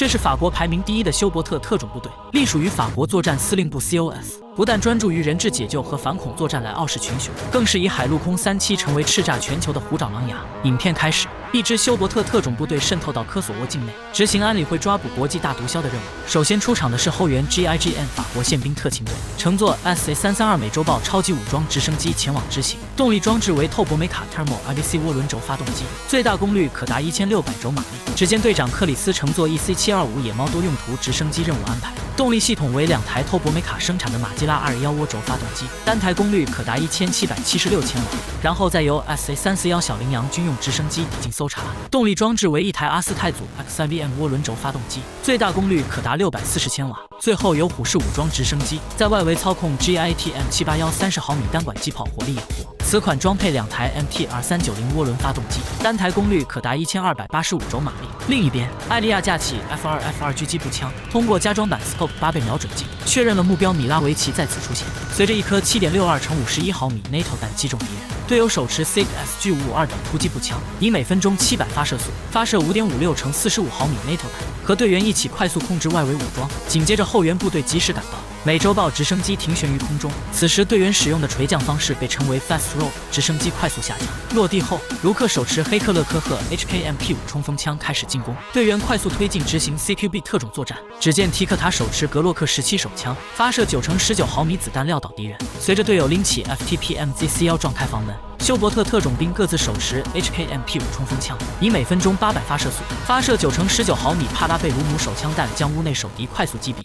这是法国排名第1的休伯特特种部队，隶属于法国作战司令部 COS。不但专注于人质解救和反恐作战来傲视群雄，更是以海陆空3栖成为叱咤全球的虎爪狼牙。影片开始，一支休伯特特种部队渗透到科索沃境内，执行安理会抓捕国际大毒枭的任务。首先出场的是后援 GIGN 法国宪兵特勤队，乘坐 SA332美洲豹超级武装直升机前往执行。动力装置为透博梅卡 Thermo IBC 涡轮轴发动机，最大功率可达1600轴马力。只见队长克里斯乘坐 EC725野猫多用途直升机任务安排。动力系统为2台透博梅卡生产的马基拉221涡轴发动机，单台功率可达1776千瓦。然后再由 SA341小羚羊军用直升机抵近搜查。动力装置为1台阿斯泰组 XIBM 涡轮轴发动机，最大功率可达640千瓦。最后由虎式武装直升机在外围操控 GITM781 30毫米单管机炮火力掩护。此款装配2台 MTR390 涡轮发动机，单台功率可达1285轴马力。另一边，艾利亚架起 F2F2 狙击步枪，通过加装版 Scope 8倍瞄准镜确认了目标米拉维奇再次出现。随着一颗7.62乘51毫米 NATO 弹击中敌人，队友手持 SIG-SG552 等突击步枪，以每分钟700发射速发射5.56乘45毫米 NATO 弹，和队员一起快速控制外围武装。紧接着后援部队及时赶到，美洲豹直升机停悬于空中。此时队员使用的垂降方式被称为 Fast Roll， 直升机快速下降。落地后，卢克手持黑克勒科赫 HKMP5 冲锋枪开始进攻，队员快速推进执行 CQB 特种作战。只见提克塔手持格洛克17手枪，发射9乘19毫米子弹撂倒敌人。随着队友拎起 FTPMZC1撞开房门，休伯特特种兵各自手持 HKMP5 冲锋枪，以每分钟800发射速发射9乘19毫米帕拉贝鲁姆手枪弹，将屋内守敌快速击毙。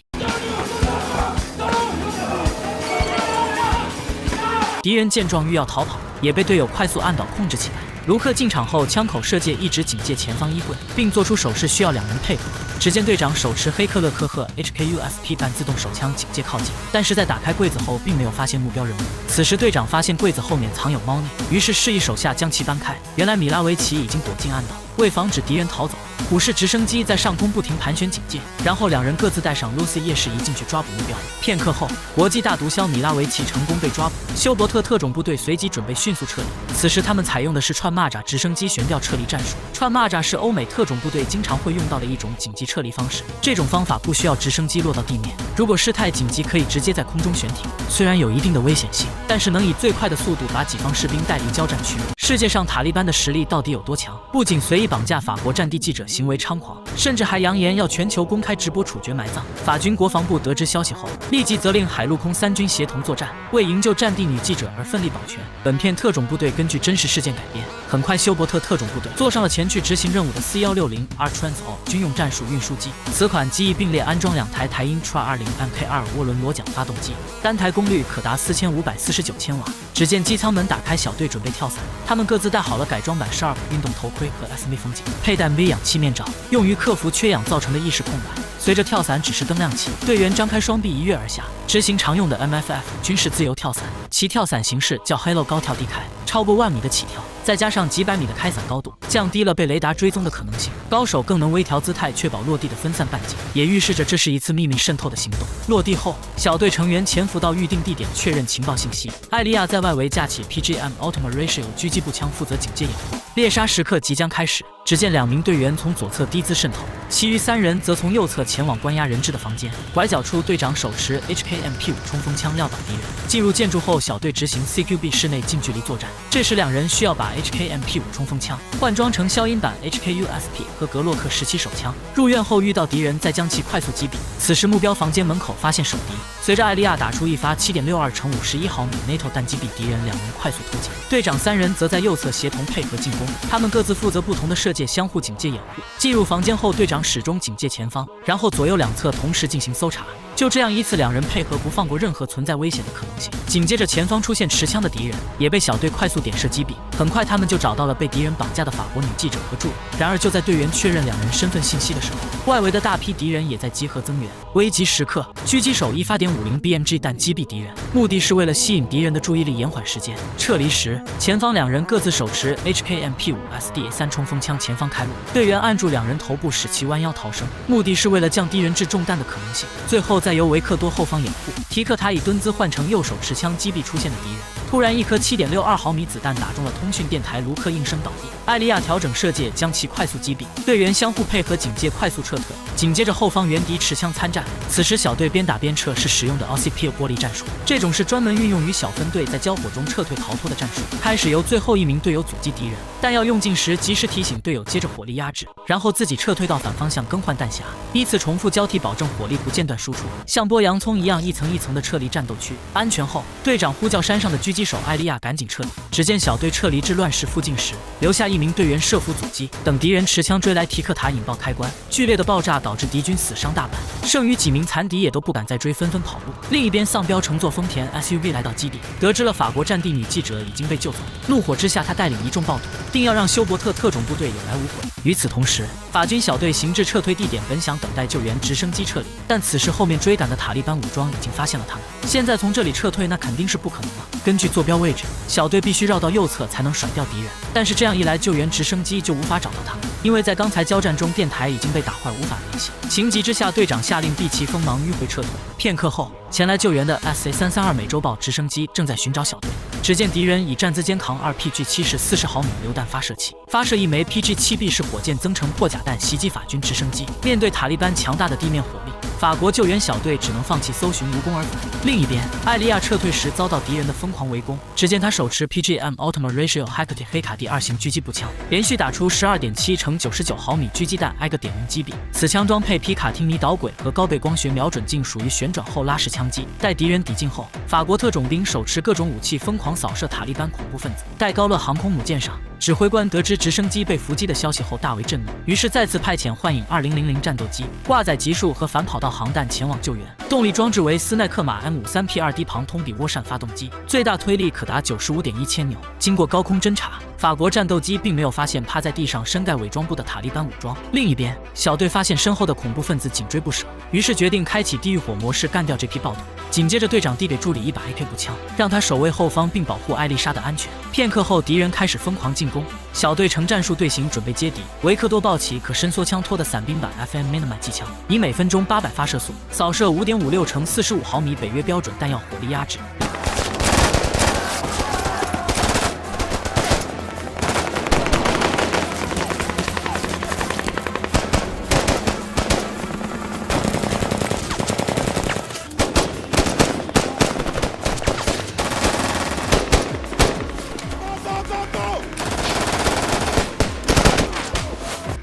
敌人见状欲要逃跑，也被队友快速按倒控制起来。卢克进场后，枪口射界一直警戒前方衣柜，并做出手势需要2人配合。只见队长手持黑克勒科赫 HKUSP 半自动手枪警戒靠近，但是在打开柜子后并没有发现目标人物。此时队长发现柜子后面藏有猫腻，于是示意手下将其搬开。原来米拉维奇已经躲进暗道，为防止敌人逃走，虎式直升机在上空不停盘旋警戒，然后2人各自带上 Lucy 夜视仪进去抓捕目标。片刻后，国际大毒枭米拉维奇成功被抓捕，休伯特特种部队随即准备迅速撤离。此时他们采用的是串蚂蚱直升机悬吊撤离战术。串蚂蚱是欧美特种部队经常会用到的一种紧急撤离方式，这种方法不需要直升机落到地面，如果事态紧急可以直接在空中悬停，虽然有一定的危险性，但是能以最快的速度把己方士兵带离交战区。世界上塔利班的实力到底有多强？不仅随意绑架法国战地记者行为猖狂，甚至还扬言要全球公开直播处决埋葬。法军国防部得知消息后，立即责令海陆空3军协同作战，为营救战地女记者而奋力保全。本片特种部队根据真实事件改编，很快休伯特特种部队坐上了前去执行任务的 C160R Transport 军用战术运输机。此款机翼并列安装2台台鹰 TRA20MK2 涡轮螺桨发动机，单台功率可达4549千瓦。只见机舱门打开，小队准备跳伞，他们各自戴好了改装版12运动头盔和 SME 风景，佩戴微氧气面罩，用于克服缺氧造成的意识空白。随着跳伞指示灯亮起，队员张开双臂一跃而下，执行常用的 MFF 军事自由跳伞。其跳伞形式叫 Halo 高跳低开，超过10000米的起跳，再加上几百米的开伞高度，降低了被雷达追踪的可能性。高手更能微调姿态，确保落地的分散半径，也预示着这是一次秘密渗透的行动。落地后，小队成员潜伏到预定地点确认情报信息。艾利亚在外围架起 PGM Ultima Ratio 狙击步枪负责警戒掩护。猎杀时刻即将开始，只见2名队员从左侧低姿渗透，其余3人则从右侧前往关押人质的房间。拐角处，队长手持 HKMP5 冲锋枪撂倒敌人。进入建筑后，小队执行 CQB 室内近距离作战。这时2人需要把 HKMP5 冲锋枪换装成消音版 HKUSP 和格洛克17手枪。入院后遇到敌人，再将其快速击毙。此时目标房间门口发现守敌，随着艾利亚打出一发7.62乘51毫米 NATO 弹击毙敌人，2人快速突进。队长3人则在右侧协同配合进攻，他们各自负责不同的射界，相互警戒掩护。进入房间后，队长始终警戒前方，然后左右2侧同时进行搜查。就这样依次2人配合，不放过任何存在危险的可能性。紧接着前方出现持枪的敌人，也被小队快速点射击毙。很快他们就找到了被敌人绑架的法国女记者和助理。然而就在队员确认2人身份信息的时候，外围的大批敌人也在集合增援。危急时刻，狙击手一发.50 BMG 弹击毙敌人，目的是为了吸引敌人的注意力，延缓时间。撤离时，前方2人各自手持 HKMP5 SDA3 冲锋枪前方开路，队员按住2人头部，使其弯腰逃生，目的是为了降低人质中弹的可能性。最后再由维克多后方掩护，提克塔以蹲姿换成右手持枪击毙出现的敌人。突然一颗7.62毫米子弹打中了通讯电台，卢克应声倒地。艾利亚调整射界，将其快速击毙，队员相互配合，警戒快速撤退。紧接着后方援敌持枪参战，此时小队边打边撤是使用的 Aussie Peel 玻璃战术，这种是专门运用于小分队在交火中撤退逃脱的战术。开始由最后一名队友阻击敌人，弹药用尽时及时提醒队友接着火力压制，然后自己撤退到反方向更换弹匣，依次重复交替，保证火力不间断输出，像剥洋葱一样一层一层的撤离战斗区。安全后，队长呼叫山上的狙击手艾利亚赶紧撤离。只见小队撤离至乱石附近时，留下一名队员设伏阻击，等敌人持枪追来，提克塔引爆开关，剧烈的爆炸导致敌军死伤大半，剩余几名残敌也都不敢再追，纷纷跑路。另一边，丧彪乘坐丰田 SUV 来到基地，得知了法国战地女记者已经被救走，怒火之下，他带领一众暴徒，定要让休伯特特种部队有来无回。与此同时，法军小队行至撤退地点，本想等待救援直升机撤离，但此时后面追赶的塔利班武装已经发现了他们，现在从这里撤退那肯定是不可能了。根据坐标位置，小队必须绕到右侧才能甩掉敌人，但是这样一来，救援直升机就无法找到他们，因为在刚才交战中电台已经被打坏，无法联系。情急之下，队长下令毕其锋芒迂回撤退。片刻后，前来救援的 SA332美洲豹直升机正在寻找小队，只见敌人已站姿肩扛2PG7式40毫米榴弹发射器，发射一枚 PG7B 式火箭增程破甲弹袭击法军直升机。面对塔利班强大的地面火力，法国救援小队只能放弃搜寻，无功而返。另一边，艾利亚撤退时遭到敌人的疯狂围攻，只见他手持 PGM Ultimate Ratio Hecate 黑卡第2型狙击步枪，连续打出12.7×99毫米狙击弹，挨个点名击毙。此枪装配皮卡汀尼导轨和高倍光学瞄准镜，属于旋转后拉式枪击。待敌人抵近后，法国特种兵手持各种武器疯狂扫射塔利班恐怖分子。待高乐航空母舰上，指挥官得知直升机被伏击的消息后大为震怒，于是再次派遣幻影2000战斗机，挂载集束和反跑道航弹前往救援。动力装置为斯奈克马 M53P2D 旁通底涡扇发动机，最大推力可达95.1千牛。经过高空侦察，法国战斗机并没有发现趴在地上身盖伪装部的塔利班武装。另一边，小队发现身后的恐怖分子紧追不舍，于是决定开启地狱火模式干掉这批暴徒。紧接着，队长递给助理一把 AK 步枪，让他守卫后方并保护艾丽莎的安全。片刻后，敌人开始疯狂进攻，小队呈战术队形准备接敌。维克多抱起可伸缩枪托的伞兵版 FM Minimi 机枪，以每分钟800发射速扫射5.56×45毫米北约标准弹药，火力压制。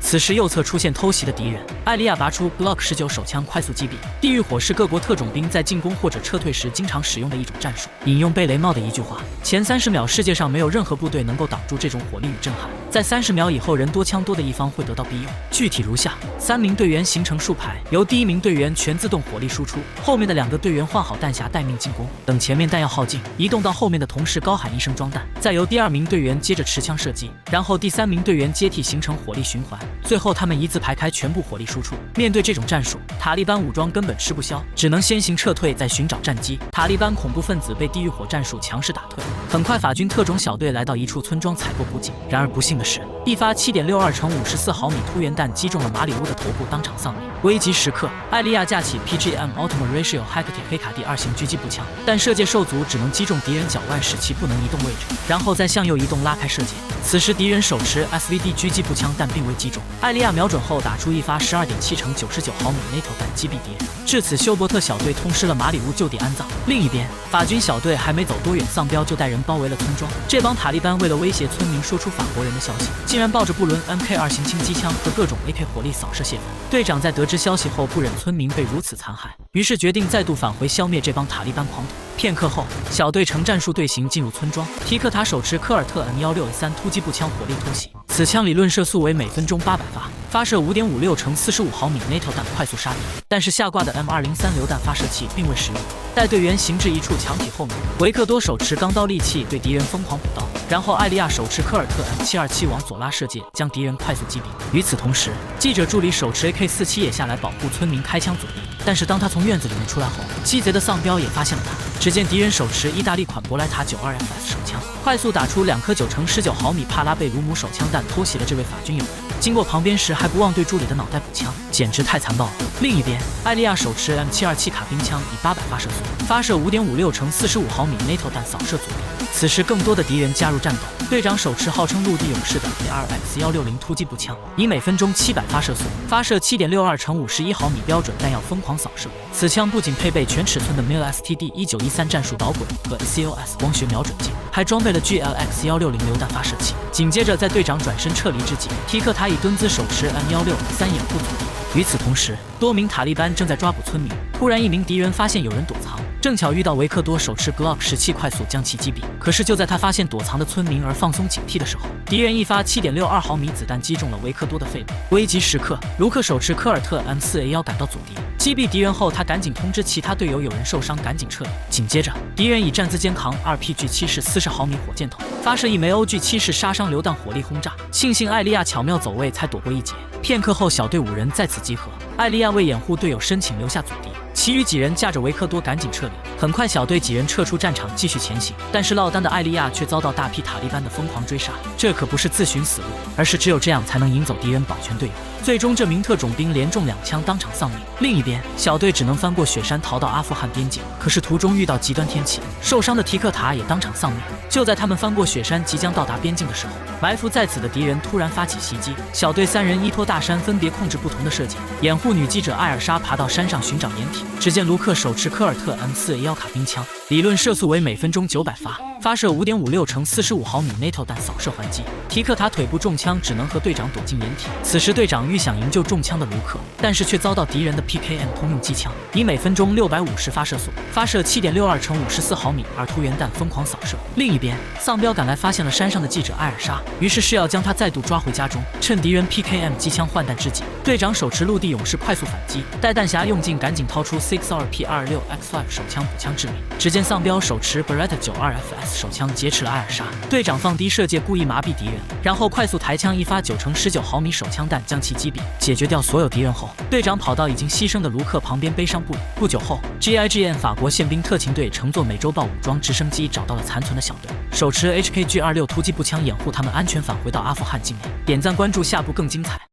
此时右侧出现偷袭的敌人，艾利亚拔出 Glock 19手枪快速击毙。地狱火是各国特种兵在进攻或者撤退时经常使用的一种战术。引用贝雷帽的一句话：前30秒世界上没有任何部队能够挡住这种火力与震撼，在30秒以后，人多枪多的一方会得到庇佑。具体如下：3名队员形成竖排，由第1名队员全自动火力输出，后面的2个队员换好弹匣待命进攻，等前面弹药耗尽，移动到后面的同时高喊一声装弹，再由第2名队员接着持枪射击，然后第3名队员接替，形成火力循环。最后他们一字排开，全部火力输出。面对这种战术，塔利班武装根本吃不消，只能先行撤退，再寻找战机。塔利班恐怖分子被地狱火战术强势打退。很快，法军特种小队来到一处村庄采购补给。然而不幸的是，一发7.62×54毫米突圆弹击中了马里乌的头部，当场丧命。危急时刻，艾利亚架起 PGM Ultimate Ratio Hecate 黑卡第2型狙击步枪，但射界受阻，只能击中敌人脚腕，使其不能移动位置，然后再向右移动拉开射界。此时敌人手持 SVD 狙击步枪，但并未击中。艾利亚瞄准后打出一发12.7×99毫米 NATO 弹击毙敌人。至此，休伯特小队通失了马里乌，就地安葬。另一边，法军小队还没走多远，丧彪就带人包围了村庄。这帮塔利班为了威胁村民说出法国人的消息，竟然抱着布伦 MK2 型轻机枪和各种 AK 火力扫射泄愤。队长在得知消息后不忍村民被如此残害，于是决定再度返回消灭这帮塔利班狂徒。片刻后，小队呈战术队形进入村庄，提克塔手持科尔特 M16A3 突击步枪火力突袭，此枪理论射速为每分钟800发，发射5.56×45毫米 NATO 弹快速杀敌。但是下挂的 M203 榴弹发射器并未使用。待队员行至一处墙体后面，维克多手持钢刀利器对敌人疯狂补刀，然后艾利亚手持科尔特 M727往左拉射界，将敌人快速击毙。与此同时，记者助理手持 AK47也下来保护村民，开枪阻敌。但是当他从院子里面出来后，鸡贼的丧彪也发现了他。只见敌人手持意大利款博莱塔 92FS 手枪，快速打出2颗9×19毫米帕拉贝鲁姆手枪弹，偷袭了这位法军友人。经过旁边时还不忘对助理的脑袋补枪，简直太残暴了。另一边，艾利亚手持 M727卡宾枪以800发射速，发射5.56×45毫米 NATO 弹扫射阻敌。此时，更多的敌人加入战斗。队长手持号称陆地勇士的 ARX-160突击步枪，以每分钟700发射速发射7.62乘51毫米标准弹药疯狂扫射。此枪不仅配备全尺寸的 MIL-STD-1913 战术导轨和 COS 光学瞄准镜，还装备了 GLX-160榴弹发射器。紧接着，在队长转身撤离之际，提克塔以蹲姿手持 M163掩护阻敌。与此同时，多名塔利班正在抓捕村民。突然，一名敌人发现有人躲藏，正巧遇到维克多手持 Glock 17快速将其击毙。可是就在他发现躲藏的村民而放松警惕的时候，敌人一发7.62毫米子弹击中了维克多的肺部。危急时刻，卢克手持科尔特 M4A1 赶到阻敌，击毙敌人后，他赶紧通知其他队友有人受伤，赶紧撤离。紧接着，敌人以站姿肩扛 RPG-7式40毫米火箭筒，发射一枚 OG-7式杀伤榴弹火力轰炸。庆幸艾利亚巧妙走位，才躲过一劫。片刻后，小队5人再次集合。艾利亚为掩护队友申请留下阻敌，其余几人驾着维克多赶紧撤离。很快，小队几人撤出战场继续前行，但是落单的艾利亚却遭到大批塔利班的疯狂追杀。这可不是自寻死路，而是只有这样才能引走敌人，保全队友。最终，这名特种兵连中2枪，当场丧命。另一边，小队只能翻过雪山逃到阿富汗边境，可是途中遇到极端天气，受伤的提克塔也当场丧命。就在他们翻过雪山即将到达边境的时候，埋伏在此的敌人突然发起袭击，小队3人依托大山分别控制不同的射箭，掩护女记者艾尔莎爬到山上寻找掩体。只见卢克手持科尔特 M4A1 卡宾枪，理论射速为每分钟900发，发射5.56乘45毫米 NATO 弹扫射还击。提克塔腿部中枪，只能和队长躲进掩体。此时队长欲想营救中枪的卢克，但是却遭到敌人的 PKM 通用机枪，以每分钟650发射速发射7.62乘54毫米而突圆弹疯狂扫射。另一边，丧彪赶来发现了山上的记者艾尔莎，于是是要将他再度抓回家中。趁敌人 PKM 机枪换弹之际，队长手持陆地勇士快速反击，待弹匣用尽，赶紧掏出 6R P26X5 手枪补枪致命。只见丧彪手持 Beretta 92FS 手枪劫持了艾尔莎，队长放低射界故意麻痹敌人，然后快速抬枪一发9乘19毫米手枪弹将其击毙。解决掉所有敌人后，队长跑到已经牺牲的卢克旁边悲伤不已。不久后 ，GIGN 法国宪兵特勤队乘坐美洲豹武装直升机找到了残存的小队，手持 HKG-26突击步枪掩护他们安全返回到阿富汗境内。点赞关注，下部更精彩。